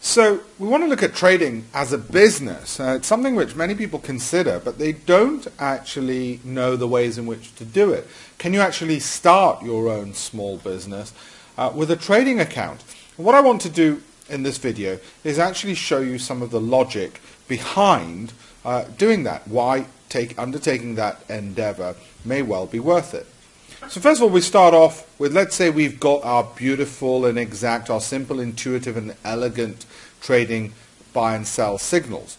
So we want to look at trading as a business. It's something which many people consider, but they don't actually know the ways in which to do it. Can you actually start your own small business with a trading account? What I want to do in this video is actually show you some of the logic behind doing that, why undertaking that endeavor may well be worth it. So first of all, we start off with, let's say we've got our beautiful and exact, our simple, intuitive and elegant trading buy and sell signals.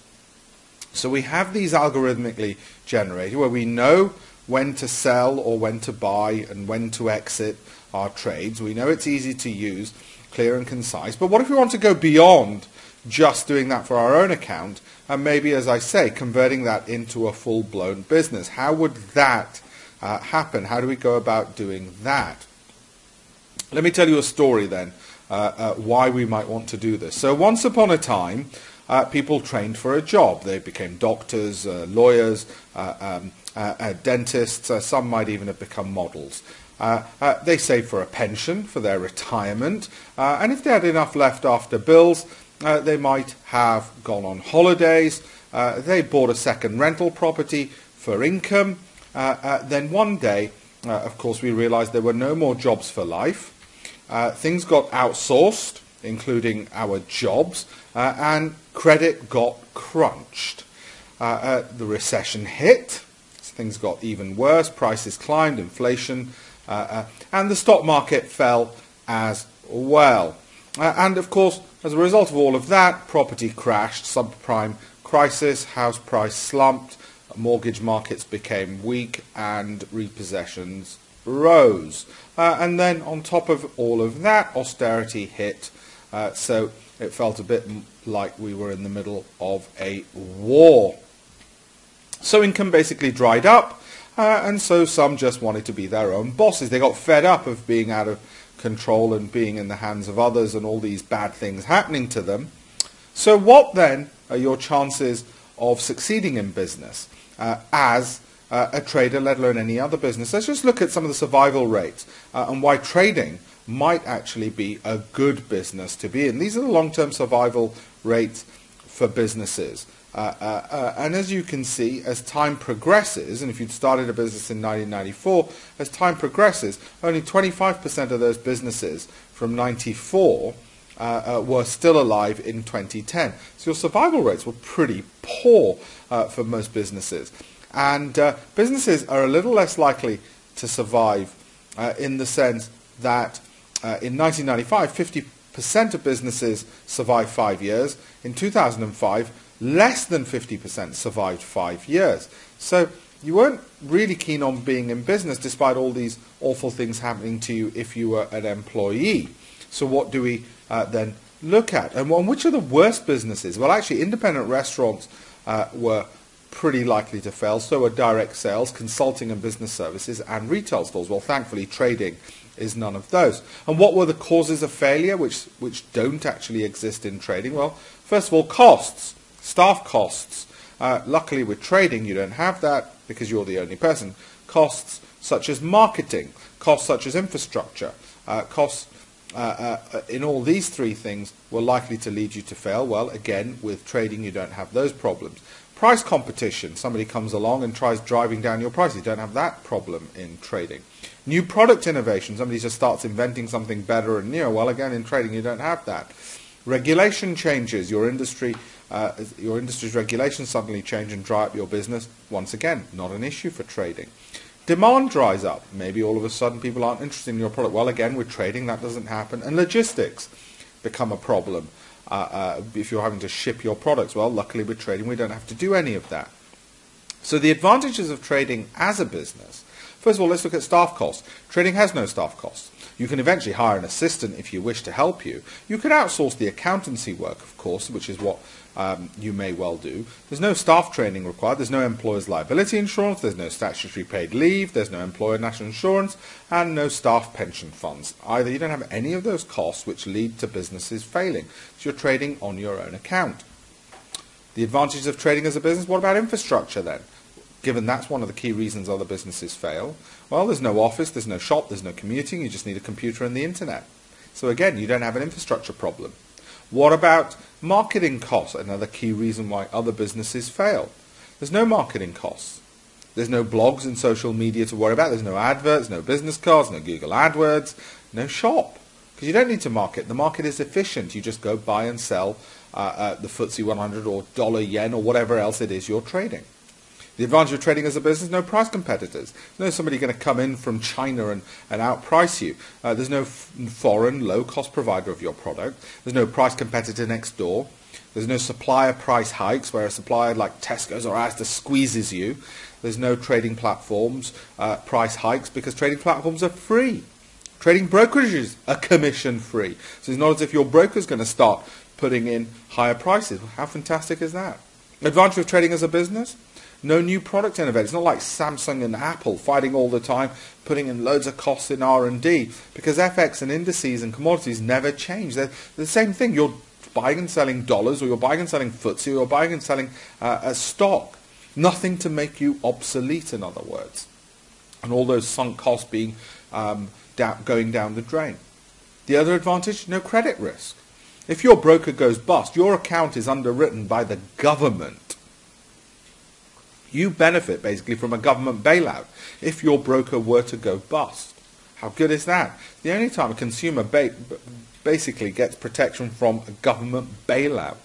So we have these algorithmically generated where we know when to sell or when to buy and when to exit our trades. We know it's easy to use, clear and concise. But what if we want to go beyond just doing that for our own account and maybe, as I say, converting that into a full-blown business? How would that happen? How do we go about doing that? Let me tell you a story then, why we might want to do this. So once upon a time, people trained for a job. They became doctors, lawyers, dentists. Some might even have become models. They saved for a pension, for their retirement, and if they had enough left after bills, they might have gone on holidays. They bought a second rental property for income. Then one day, of course, we realized there were no more jobs for life. Things got outsourced, including our jobs, and credit got crunched. The recession hit. Things got even worse. Prices climbed, inflation, and the stock market fell as well. And of course, as a result of all of that, property crashed, subprime crisis, house price slumped, mortgage markets became weak, and repossessions rose. And then on top of all of that, austerity hit, so it felt a bit like we were in the middle of a war. So income basically dried up, and so some just wanted to be their own bosses. They got fed up of being out of control and being in the hands of others and all these bad things happening to them. So what then are your chances of succeeding in business as a trader, let alone any other business? Let's just look at some of the survival rates and why trading might actually be a good business to be in. These are the long-term survival rates for businesses. And as you can see, as time progresses, and if you'd started a business in 1994, as time progresses, only 25% of those businesses from 94 were still alive in 2010. So your survival rates were pretty poor for most businesses. And businesses are a little less likely to survive in the sense that in 1995, 50% of businesses survived 5 years. In 2005, less than 50% survived 5 years. So you weren't really keen on being in business despite all these awful things happening to you if you were an employee. So what do we then look at? And which are the worst businesses? Well, actually, independent restaurants were pretty likely to fail. So were direct sales, consulting and business services, and retail stores. Well, thankfully, trading is none of those. And what were the causes of failure, which don't actually exist in trading? Well, first of all, costs, staff costs. Luckily, with trading, you don't have that because you're the only person. Costs such as marketing, costs such as infrastructure, costs in all these three things were likely to lead you to fail. Well, again, with trading, you don't have those problems. Price competition. Somebody comes along and tries driving down your price. You don't have that problem in trading. New product innovation. Somebody just starts inventing something better and newer. Well, again, in trading, you don't have that. Regulation changes. Your industry's regulations suddenly change and dry up your business. Once again, not an issue for trading. Demand dries up. Maybe all of a sudden people aren't interested in your product. Well, again, with trading, that doesn't happen. And logistics become a problem. If you're having to ship your products, well, luckily with trading, we don't have to do any of that. So the advantages of trading as a business. First of all, let's look at staff costs. Trading has no staff costs. You can eventually hire an assistant if you wish to help you. You could outsource the accountancy work, of course, which is what you may well do. There's no staff training required. There's no employer's liability insurance. There's no statutory paid leave. There's no employer national insurance and no staff pension funds. Either you don't have any of those costs which lead to businesses failing. So you're trading on your own account. The advantages of trading as a business, what about infrastructure then? Given that's one of the key reasons other businesses fail. Well, there's no office, there's no shop, there's no commuting, you just need a computer and the internet. So again, you don't have an infrastructure problem. What about marketing costs? Another key reason why other businesses fail. There's no marketing costs. There's no blogs and social media to worry about. There's no adverts, no business cards, no Google AdWords, no shop. Because you don't need to market. The market is efficient. You just go buy and sell the FTSE 100 or dollar, yen, or whatever else it is you're trading. The advantage of trading as a business, no price competitors. There's no somebody going to come in from China and outprice you. There's no foreign low-cost provider of your product. There's no price competitor next door. There's no supplier price hikes where a supplier like Tesco's or Asda squeezes you. There's no trading platforms price hikes because trading platforms are free. Trading brokerages are commission free. So it's not as if your broker's going to start putting in higher prices. How fantastic is that? Advantage of trading as a business? No new product innovation. It's not like Samsung and Apple fighting all the time, putting in loads of costs in R&D, because FX and indices and commodities never change. They're the same thing. You're buying and selling dollars, or you're buying and selling FTSE, or you're buying and selling a stock. Nothing to make you obsolete, in other words. And all those sunk costs being going down the drain. The other advantage, no credit risk. If your broker goes bust, your account is underwritten by the government. You benefit basically from a government bailout if your broker were to go bust. How good is that? The only time a consumer basically gets protection from a government bailout.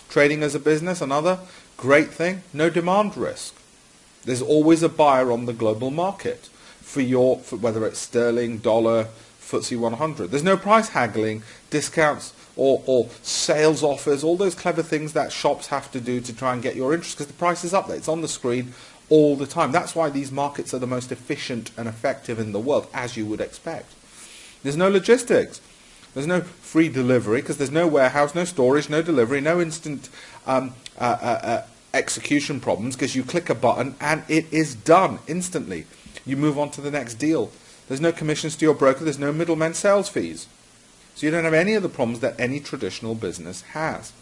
Trading as a business, another great thing, no demand risk. There's always a buyer on the global market for whether it's sterling, dollar, FTSE 100. There's no price haggling, discounts, or sales offers, all those clever things that shops have to do to try and get your interest, because the price is up there. It's on the screen all the time. That's why these markets are the most efficient and effective in the world, as you would expect. There's no logistics. There's no free delivery, because there's no warehouse, no storage, no delivery, no instant execution problems, because you click a button and it is done instantly. You move on to the next deal. There's no commissions to your broker. There's no middlemen sales fees. So you don't have any of the problems that any traditional business has.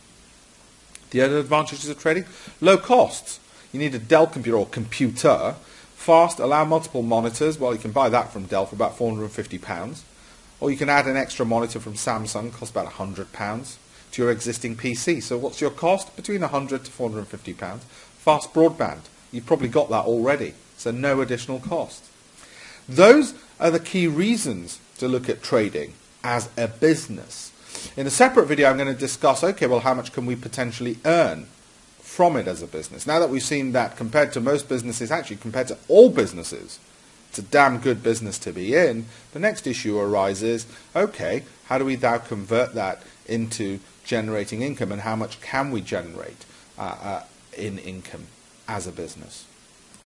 The other advantages of trading, low costs. You need a Dell computer or computer, fast, allow multiple monitors. Well, you can buy that from Dell for about £450. Or you can add an extra monitor from Samsung, costs about £100 to your existing PC. So what's your cost? Between £100 to £450. Fast broadband. You've probably got that already, so no additional cost. Those are the key reasons to look at trading as a business. In a separate video, I'm going to discuss, okay, well, how much can we potentially earn from it as a business? Now that we've seen that compared to most businesses, actually compared to all businesses, it's a damn good business to be in, the next issue arises, okay, how do we now convert that into generating income, and how much can we generate in income as a business?